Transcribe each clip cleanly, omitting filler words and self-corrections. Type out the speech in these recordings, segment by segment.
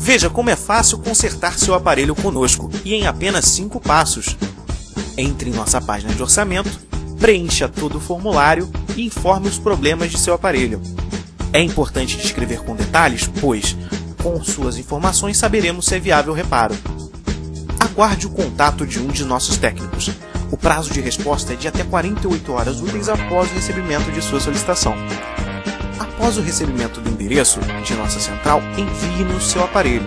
Veja como é fácil consertar seu aparelho conosco e em apenas 5 passos. Entre em nossa página de orçamento, preencha todo o formulário e informe os problemas de seu aparelho. É importante descrever com detalhes, pois, com suas informações saberemos se é viável o reparo. Aguarde o contato de um de nossos técnicos. O prazo de resposta é de até 48 horas úteis após o recebimento de sua solicitação. Após o recebimento do endereço de nossa central, envie-nos seu aparelho.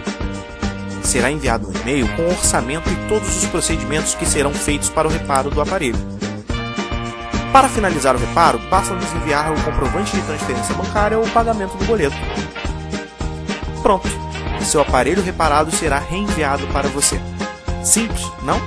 Será enviado um e-mail com o orçamento e todos os procedimentos que serão feitos para o reparo do aparelho. Para finalizar o reparo, basta nos enviar o comprovante de transferência bancária ou o pagamento do boleto. Pronto! Seu aparelho reparado será reenviado para você. Simples, não?